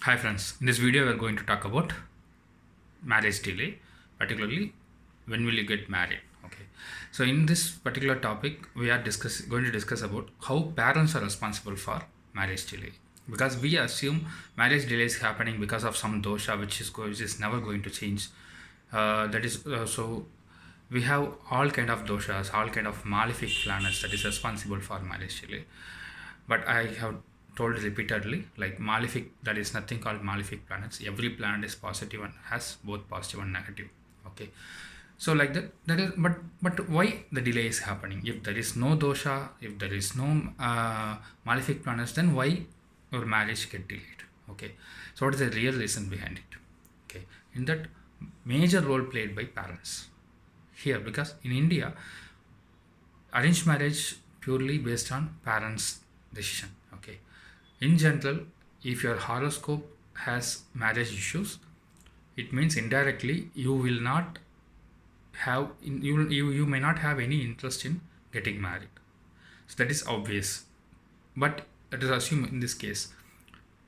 Hi friends, in this video we are going to talk about marriage delay, particularly when will you get married. Okay, so in this particular topic we are going to discuss about how parents are responsible for marriage delay, because we assume marriage delay is happening because of some dosha which is never going to change. That is so we have all kind of doshas, all kind of malefic planets that is responsible for marriage delay. But I have told repeatedly, like malefic, that is nothing called malefic planets. Every planet is positive and has both positive and negative. Okay, so like that is, but why the delay is happening? If there is no dosha, if there is no malefic planets, then why your marriage get delayed? Okay, so what is the real reason behind it? Okay, in that, major role played by parents here, because in India arranged marriage purely based on parents decision. Okay, in general, if your horoscope has marriage issues, it means indirectly you will not have you may not have any interest in getting married. So that is obvious, but let us assume in this case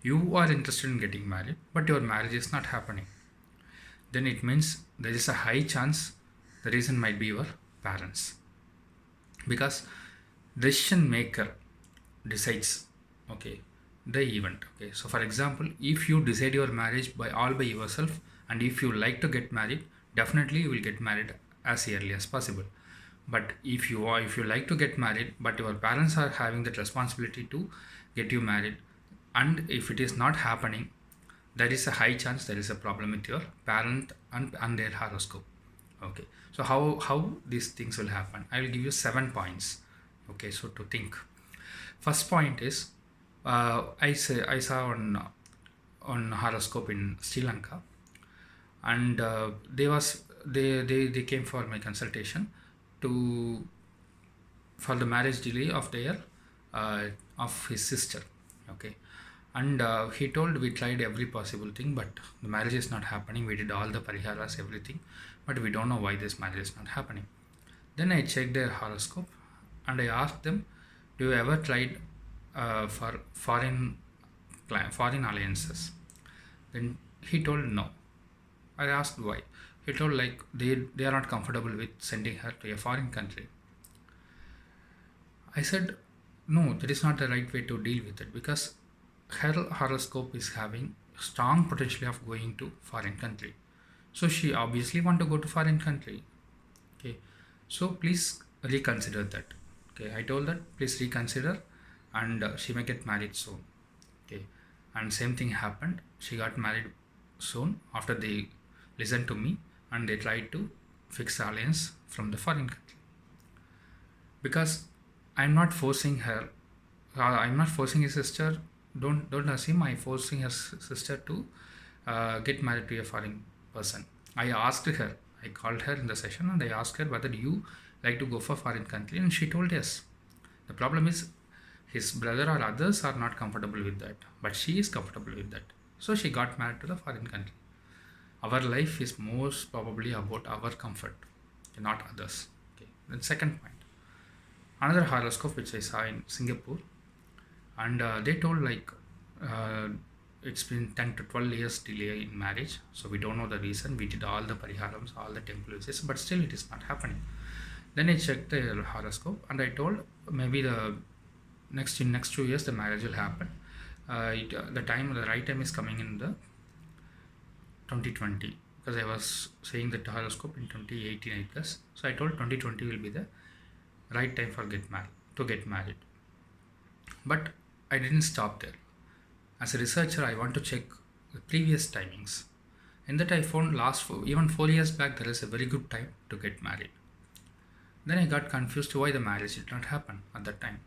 you are interested in getting married but your marriage is not happening. Then it means there is a high chance the reason might be your parents, because decision maker decides, okay, the event. Okay, so for example, if you decide your marriage by yourself, and if you like to get married, definitely you will get married as early as possible. But if you like to get married but your parents are having that responsibility to get you married, and if it is not happening, there is a high chance there is a problem with your parent and their horoscope. Okay, so how these things will happen, I will give you 7 points. Okay, so to think. First point is, I saw on horoscope in Sri Lanka, and they came for my consultation to for the marriage delay of their uh, of his sister. Okay, and he told we tried every possible thing, but the marriage is not happening. We did all the pariharas, everything, but we don't know why this marriage is not happening. Then I checked their horoscope and I asked them, do you ever tried for foreign alliances? Then he told no. I asked why. He told like they are not comfortable with sending her to a foreign country. I said no, that is not the right way to deal with it, because her horoscope is having strong potential of going to foreign country. So she obviously want to go to foreign country. Okay, so please reconsider that. Okay, I told that please reconsider, and she may get married soon. Okay, and same thing happened. She got married soon after they listened to me and they tried to fix alliance from the foreign country, because I'm not forcing her. I'm not forcing his sister. Don't assume I forcing her sister to get married to a foreign person. I asked her. I called her in the session and I asked her whether you like to go for foreign country, and she told yes. The problem is his brother or others are not comfortable with that, but she is comfortable with that. So she got married to the foreign country. Our life is most probably about our comfort, not others. Okay. Then second point, another horoscope which I saw in Singapore, and they told like uh, it's been 10 to 12 years delay in marriage, so we don't know the reason. We did all the pariharams, all the temple visits, but still it is not happening. Then I checked the horoscope and I told maybe the next 2 years the marriage will happen. The right time is coming in the 2020, because I was saying that horoscope in 2018 I guess. So I told 2020 will be the right time for get married. But I didn't stop there. As a researcher, I want to check the previous timings. In that I found even 4 years back there is a very good time to get married. Then I got confused why the marriage did not happen at that time.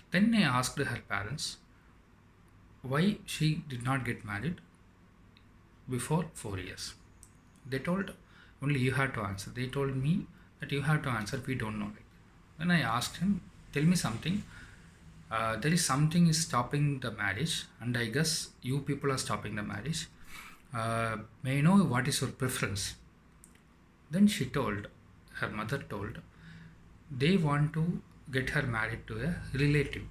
Then I asked her parents why she did not get married before 4 years. They told only you have to answer. They told me that you have to answer. We don't know. Then I asked him, tell me something. There is something is stopping the marriage, and I guess you people are stopping the marriage. May I know what is your preference? Then her mother told, they want to get her married to a relative.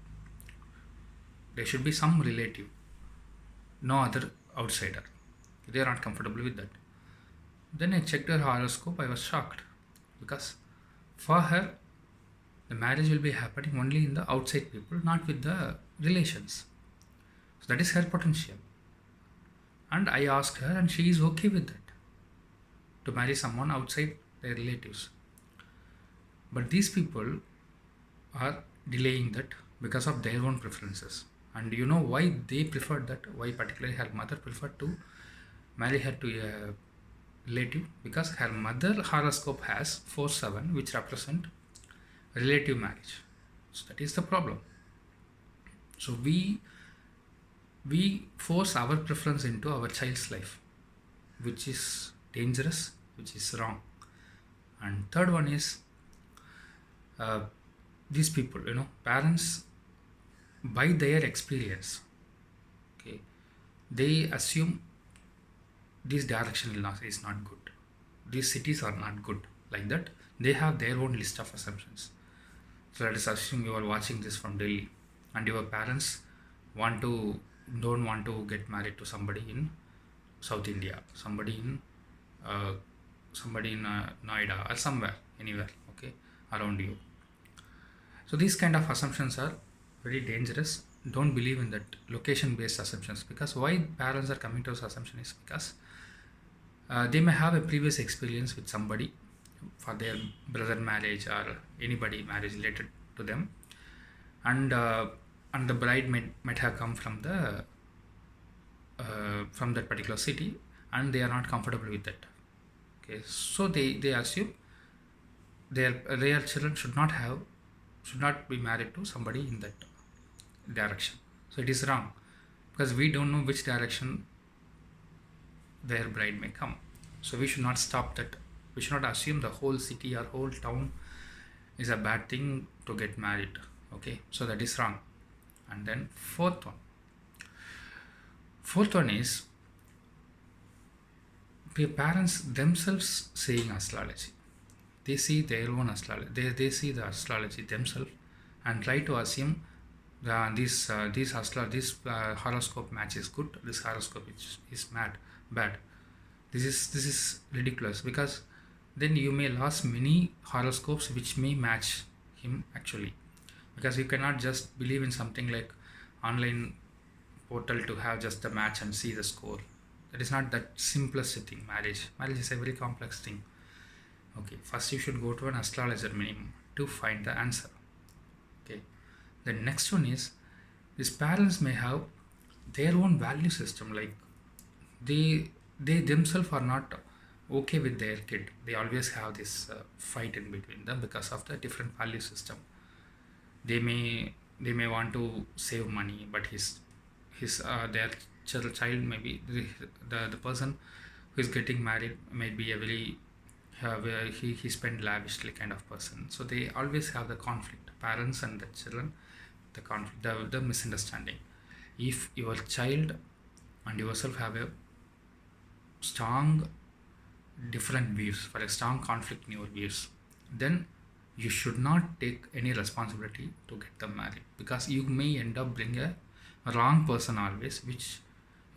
There should be some relative, no other outsider. They are not comfortable with that. Then I checked her horoscope. I was shocked because for her, the marriage will be happening only in the outside people, not with the relations. So that is her potential. And I asked her, and she is okay with that to marry someone outside their relatives. But these people are delaying that because of their own preferences. And you know why they preferred that? Why particularly her mother preferred to marry her to a relative? Because her mother horoscope has 4-7, which represent relative marriage. So that is the problem. So we force our preference into our child's life, which is dangerous, which is wrong. And third one is uh, these people, parents, by their experience, okay, they assume this direction is not good, these cities are not good, like that. They have their own list of assumptions. So let us assume you are watching this from Delhi, and your parents don't want to get married to somebody in South India, uh, somebody in Noida or somewhere, anywhere, okay, around you. So these kind of assumptions are very dangerous. Don't believe in that location-based assumptions, because why parents are coming to this assumption is because they may have a previous experience with somebody for their brother marriage or anybody marriage related to them, and the bride might have come from that particular city, and they are not comfortable with that. Okay, so they assume their children should not be married to somebody in that direction. So it is wrong, because we don't know which direction their bride may come. So we should not stop that. We should not assume the whole city or whole town is a bad thing to get married. Okay, so that is wrong. And then fourth one is the parents themselves saying astrology. They see their own astrology. They see the astrology themselves and try to assume this horoscope match is good. This horoscope is bad. This is ridiculous, because then you may lose many horoscopes which may match him actually, because you cannot just believe in something like online portal to have just the match and see the score. That is not that simplest thing. Marriage is a very complex thing. Okay, first you should go to an astrologer minimum to find the answer. Okay, the next one is these parents may have their own value system, like they themselves are not okay with their kid. They always have this fight in between them because of the different value system. They may want to save money, but their child may be the person who is getting married may be a very where he spend lavishly kind of person. So they always have the conflict, parents and the children, the conflict, the misunderstanding. If your child and yourself have a strong different views, for a strong conflict in your views, then you should not take any responsibility to get them married, because you may end up bringing a wrong person always, which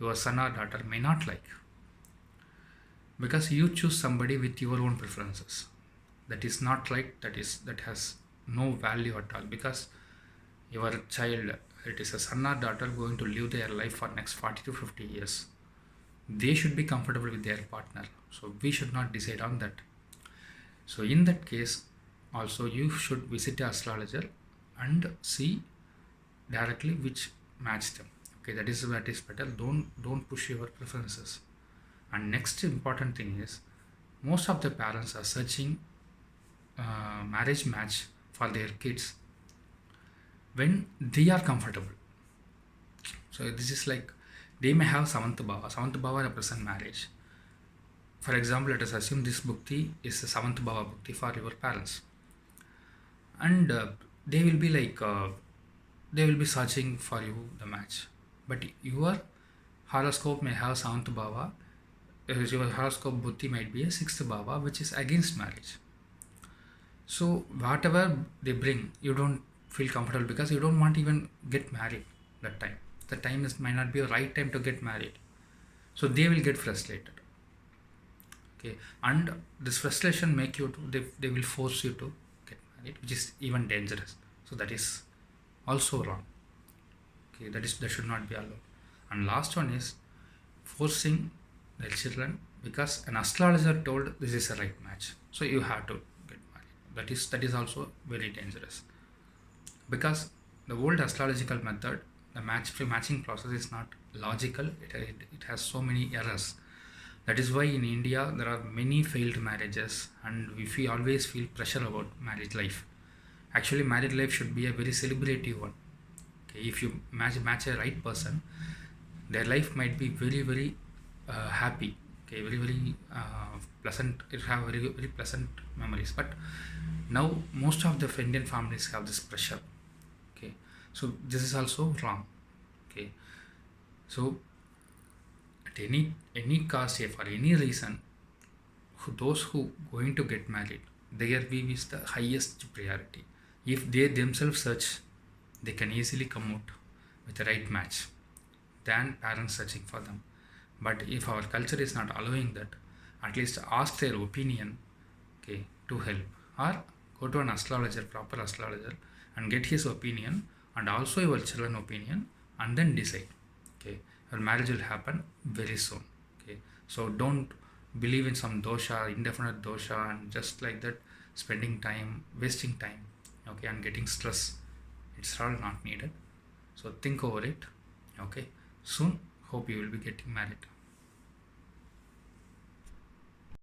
your son or daughter may not like, because you choose somebody with your own preferences. That is not like that has no value at all, because your child, it is a son or daughter going to live their life for next 40 to 50 years. They should be comfortable with their partner, so we should not decide on that. So in that case also you should visit the astrologer and see directly which match them. Okay, that is better. Don't push your preferences. And next important thing is, most of the parents are searching marriage match for their kids when they are comfortable. So this is like, they may have Savanth Bhava represent marriage. For example, let us assume this bhukti is a Savanth Bhava bhukti for your parents, and they will be searching for you the match. But your horoscope may have Savanth Bhava. Your horoscope bhukti might be a 6th Bhava, which is against marriage. So whatever they bring, you don't feel comfortable, because you don't want to even get married that time. The time might not be a right time to get married. So they will get frustrated. Okay, and this frustration make you to, they will force you to get married, which is even dangerous. So that is also wrong. Okay, that should not be allowed. And last one is forcing their children because an astrologer told this is a right match, so you have to get married. That is also very dangerous, because the old astrological method, the matching process is not logical. It has so many errors. That is why in India there are many failed marriages, and we always feel pressure about marriage life. Actually, married life should be a very celebrative one. Okay, if you match a right person, their life might be very happy. Okay, very pleasant. It have very pleasant memories. But now most of the Indian families have this pressure. Okay, so this is also wrong. Okay, so at any caste, for any reason, those who going to get married, their view is the highest priority. If they themselves search, they can easily come out with the right match than parents searching for them. But if our culture is not allowing that, at least ask their opinion, okay, to help, or go to an astrologer, proper astrologer, and get his opinion and also your children opinion, and then decide. Okay, your marriage will happen very soon. Okay, so don't believe in some dosha, indefinite dosha, and just like that spending time, wasting time, okay, and getting stress. It's all not needed. So think over it. Okay, soon hope you will be getting married.